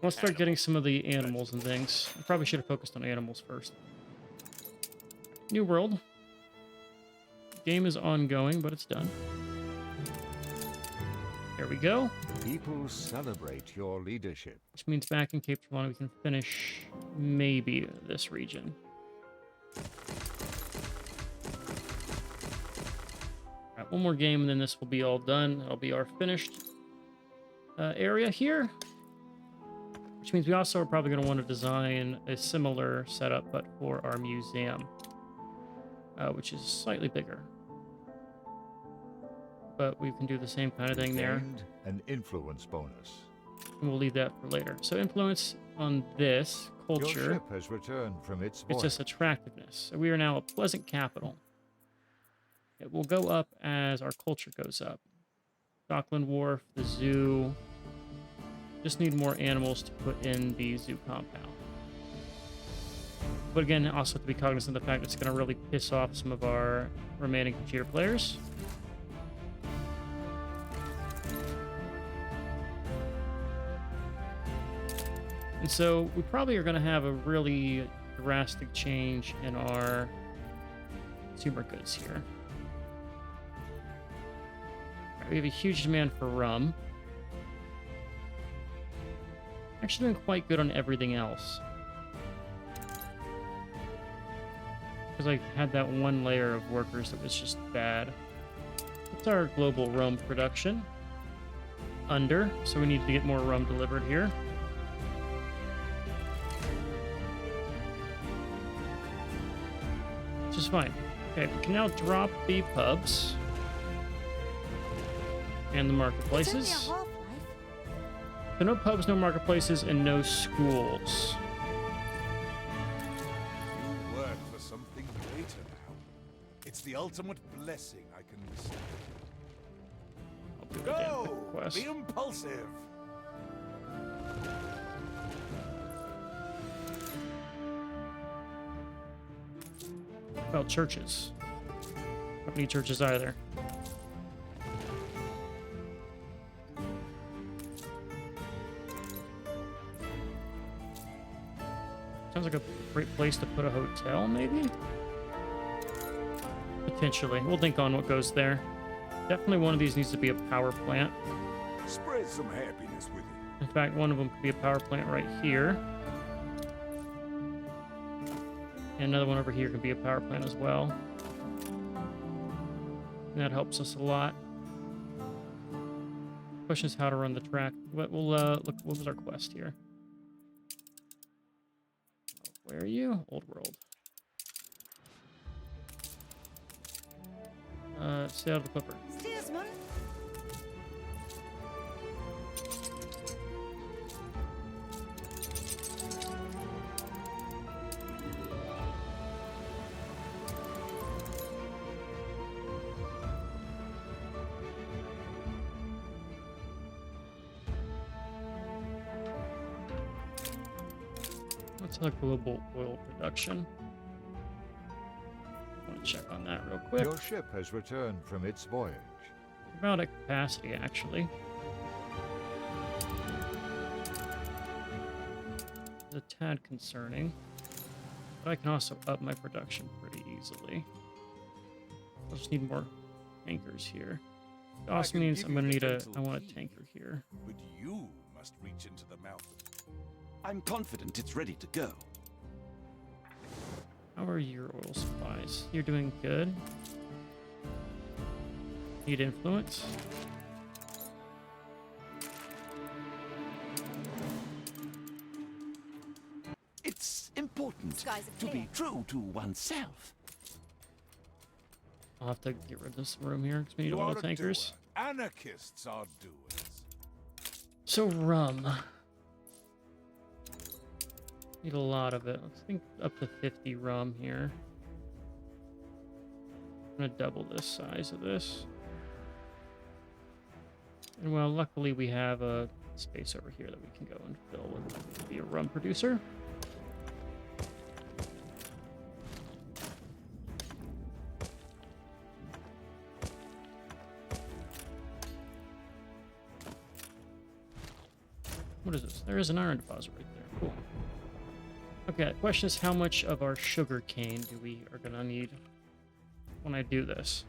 Let's start getting some of the animals and things. I probably should have focused on animals first. New world. Game is ongoing, but it's done. There we go. People celebrate your leadership. Which means back in Cape Romana we can finish maybe this region. Alright, one more game and then this will be all done. That'll be our finished area here. Which means we also are probably going to want to design a similar setup, but for our museum, which is slightly bigger. But we can do the same kind of thing there. Gained an influence bonus. And we'll leave that for later. So influence on this Your culture. ship has returned from its voyage. It's just attractiveness. So we are now a pleasant capital. It will go up as our culture goes up. Dockland Wharf, the zoo. Just need more animals to put in the zoo compound. But again, also have to be cognizant of the fact that it's going to really piss off some of our remaining computer players. And so we probably are going to have a really drastic change in our consumer goods here. Right, we have a huge demand for rum. Actually doing quite good on everything else. Because I had that one layer of workers that was just bad. What's our global rum production? Under, so we need to get more rum delivered here. Which is fine. Okay, we can now drop the pubs. And the marketplaces. It's only a half-life. So no pubs, no marketplaces, and no schools. You work for something greater now. It's the ultimate blessing I can receive. I'll do it again. Go! Quick quest. Be impulsive! Well, churches. Don't need churches either. Sounds like a great place to put a hotel, maybe? Potentially. We'll think on what goes there. Definitely one of these needs to be a power plant. Spread some happiness with it. In fact, one of them could be a power plant right here. And another one over here can be a power plant as well. And that helps us a lot. Question is how to run the track. We'll look. What was our quest here? Where are you? Old world. Sail the Clipper. Steersman. What's our global oil production? I want to check on that real quick. Your ship has returned from its voyage. We're about at capacity, actually. It's a tad concerning. But I can also up my production pretty easily. I just need more tankers here. It also can means give I'm you going to need a... potential I want a feed. tanker here. But you must reach into the mouth of I'm confident it's ready to go. How are your oil supplies? You're doing good. Need influence? It's important Skies are to clear. be true to oneself. I'll have to get rid of this room here because we need you oil are a tankers. doer. Anarchists are doers. So rum. Need a lot of it. Let's think up to 50 rum here. I'm gonna double this size of this. And well, luckily we have a space over here that we can go and fill with be a rum producer. there is an iron deposit right there. Cool. Okay, the question is how much of our sugar cane do we are gonna need when I do this?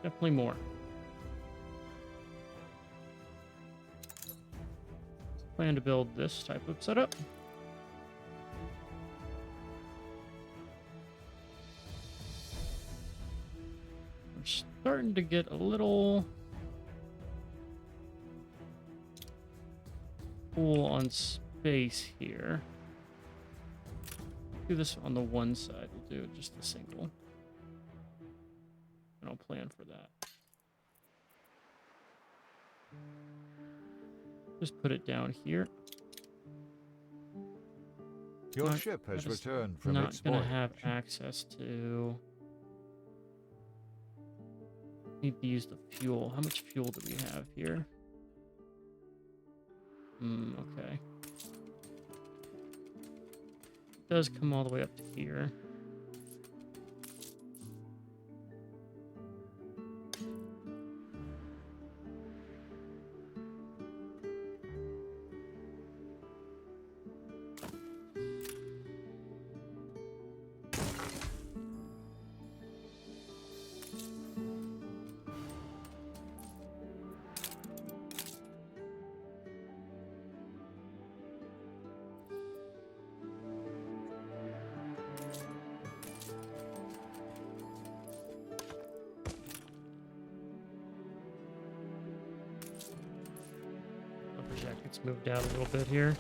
Definitely more. Plan to build this type of setup. We're starting to get a little full on space here. Do this on the one side. We'll do just a single. And I'll plan for that. Just put it down here. Your ship has returned from its not gonna voyage. have access to. Need to use the fuel. How much fuel do we have here? Okay. It does come all the way up to here. Jacket's moved out a little bit here.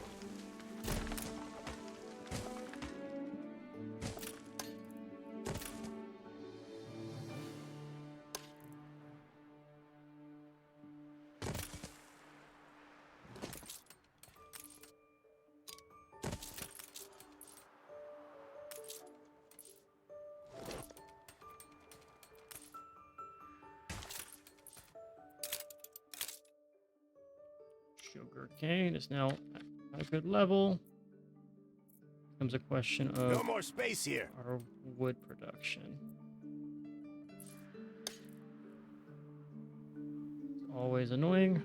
Sugar cane is now at a good level. Comes a question of No more space here. our wood production. It's always annoying.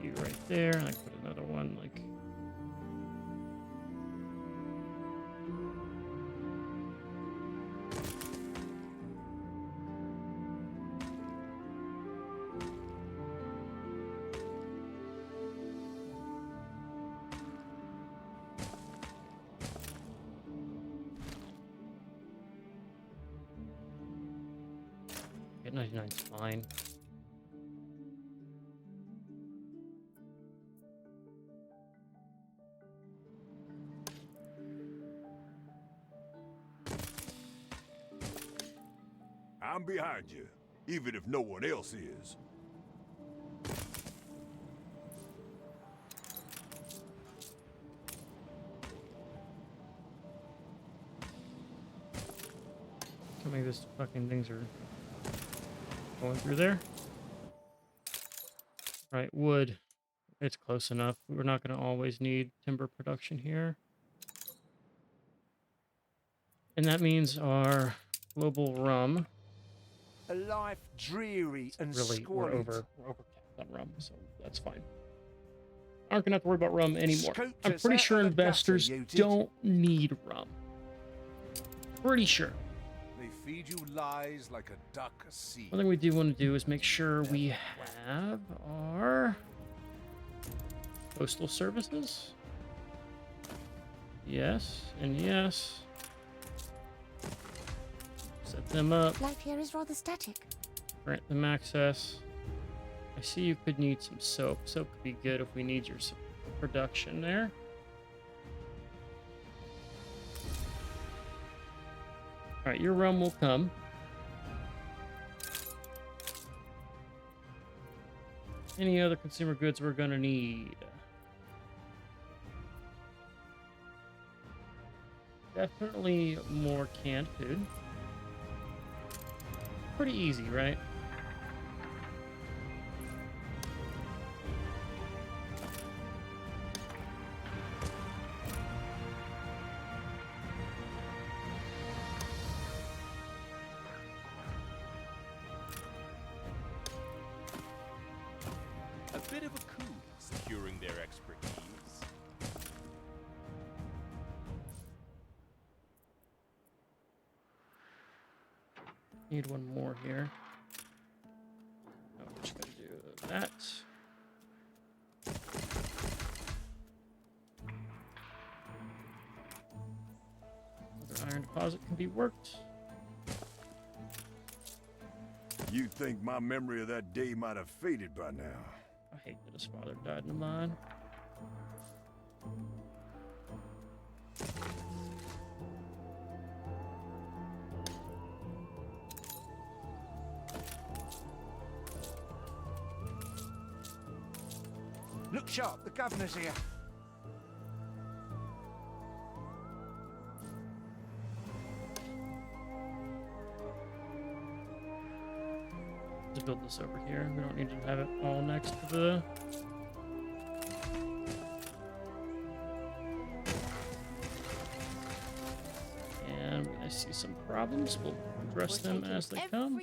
You right there, and I put another one like. Get 99's fine. I'm behind you, even if no one else is. Tell me this fucking things are going through there. Right, wood. It's close enough. We're not going to always need timber production here. And that means our global rum. A life dreary and Really, we're squalid. overcapped on rum, so that's fine. Aren't gonna have to worry about rum anymore. Scooped I'm us pretty out sure of the gutter, investors you did. don't need rum. Pretty sure. They feed you lies like a duck a seed. One thing we do want to do is make sure we have our postal services. Yes, and yes. Set them up. Life here is rather static. Grant them access. I see you could need some soap. Soap could be good if we need your production there. All right, your rum will come. Any other consumer goods we're gonna need? Definitely more canned food. Pretty easy, right? A bit of a coup securing their expertise. Need one more here. Oh, just gotta do that. Another iron deposit can be worked. You'd think my memory of that day might have faded by now. I hate that his father died in a mine. Look sharp, the governor's here. Just build this over here. We don't need to have it all next to the... And when I see some problems, we'll address them as they come.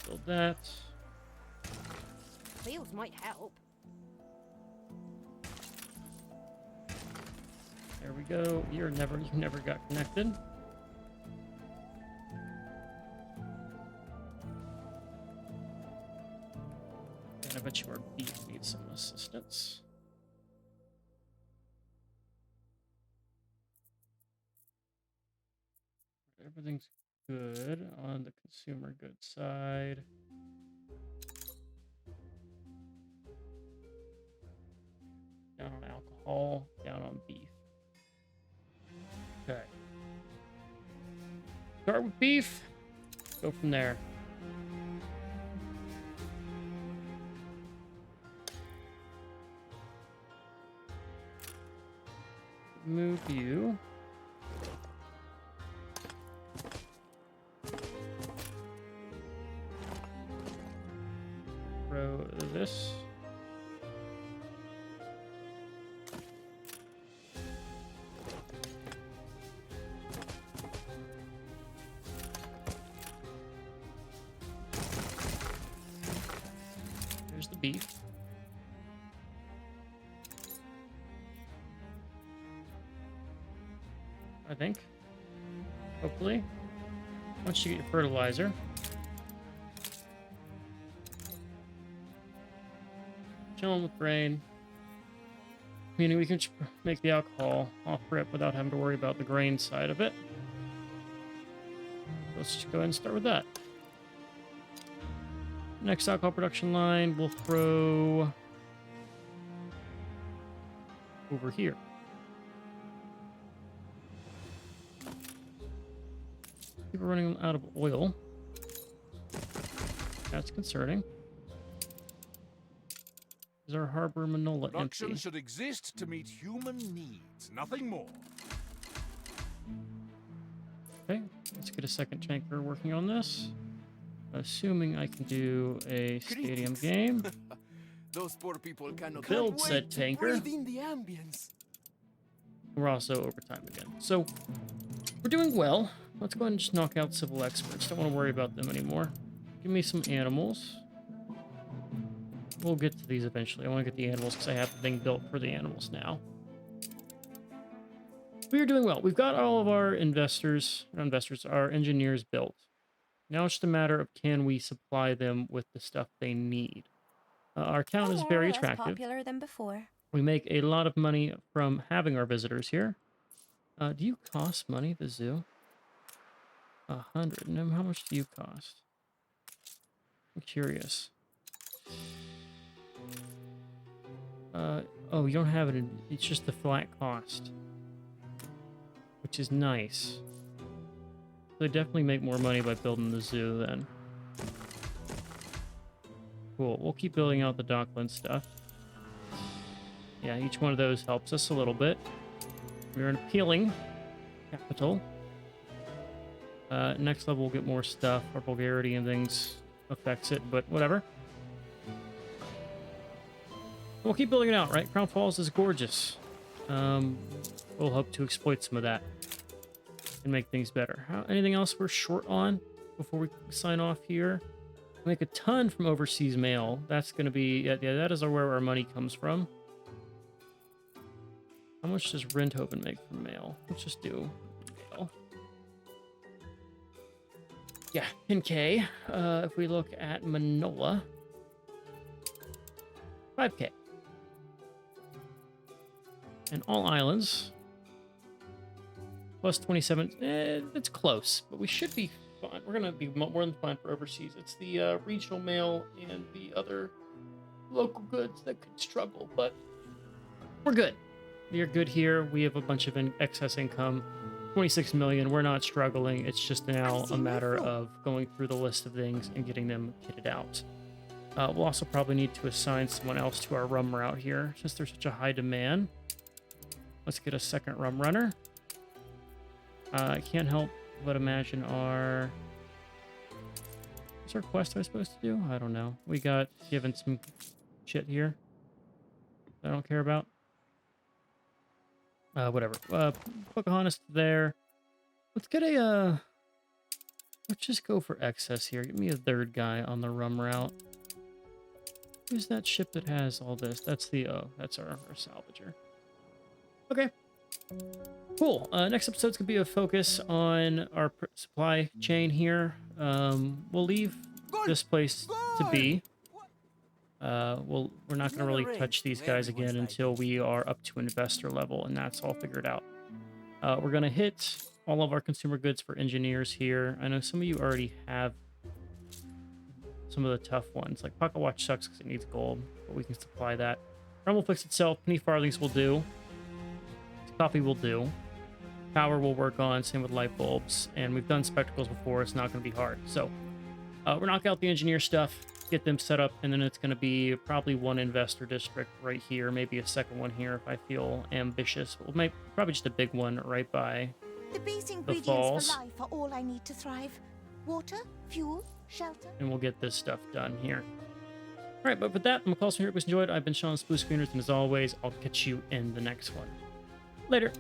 Build that. Fields might help. There we go. You never got connected. And I bet you our beef needs some assistance. Everything's good on the consumer goods side. Down on alcohol, down on beef. Okay. Start with beef. Go from there. Move you. Throw this. There's the beef. I think. Hopefully. Once you get your fertilizer. Chilling with grain. Meaning we can make the alcohol off rip without having to worry about the grain side of it. Let's just go ahead and start with that. Next alcohol production line we'll throw over here. We're running out of oil. That's concerning. Is our harbor Manola Production empty? should exist to meet human needs, nothing more. Okay, let's get a second tanker working on this. Assuming I can do a stadium game. Those poor people cannot Build said tanker. breathe in the ambience. We're also overtime again. So, we're doing well. Let's go ahead and just knock out civil experts. Don't want to worry about them anymore. Give me some animals. We'll get to these eventually. I want to get the animals because I have the thing built for the animals now. We are doing well. We've got all of our our engineers built. Now it's just a matter of can we supply them with the stuff they need. Our town is very Less attractive. popular than before. We make a lot of money from having our visitors here. Do you cost money, the zoo? 100. And how much do you cost? I'm curious. Oh, you don't have it. It's just the flat cost, which is nice. They definitely make more money by building the zoo then. Cool. We'll keep building out the Dockland stuff. Yeah, each one of those helps us a little bit. We're appealing capital. Next level we'll get more stuff. Our vulgarity and things affects it, but whatever. We'll keep building it out, right? Crown Falls is gorgeous. We'll hope to exploit some of that and make things better. Anything else we're short on before we sign off here? We make a ton from overseas mail. That's going to be... Yeah, that is where our money comes from. How much does Renthoven make from mail? Let's just do mail. Yeah, 10K. If we look at Manola, 5K. And all islands, plus 27. It's close, but we should be fine. We're going to be more than fine for overseas. It's the regional mail and the other local goods that could struggle, but we're good. We are good here. We have a bunch of excess income. 26 million. We're not struggling. It's just now a matter of going through the list of things and getting them kitted out. We'll also probably need to assign someone else to our rum route here, since there's such a high demand. Let's get a second rum runner. I can't help but imagine our... What's our quest I was supposed to do? I don't know. We got given some shit here that I don't care about. Whatever. Pocahontas there. Let's get a... Let's just go for excess here. Give me a third guy on the rum route. Who's that ship that has all this? That's the... Oh, that's our salvager. Okay. Cool. Next episode's going to be a focus on our supply chain here. We'll leave this place to be. We're not going to really touch these guys again until we are up to investor level, and that's all figured out. We're going to hit all of our consumer goods for engineers here. I know some of you already have some of the tough ones. Like Pocket Watch sucks because it needs gold, but we can supply that. Rum will fix itself. Penny farthings will do. Coffee will do. Power will work on. Same with light bulbs. And we've done spectacles before. It's not going to be hard. So we'll knock out the engineer stuff, get them set up, and then it's going to be probably one investor district right here, maybe a second one here if I feel ambitious. We'll make probably just a big one right by The base the ingredients falls. for life are all I need to thrive. Water, fuel, shelter. And we'll get this stuff done here. All right, but with that, I'm McCall. Here, it was enjoyed. I've been Sean Spoo Screeners, and as always, I'll catch you in the next one. Later.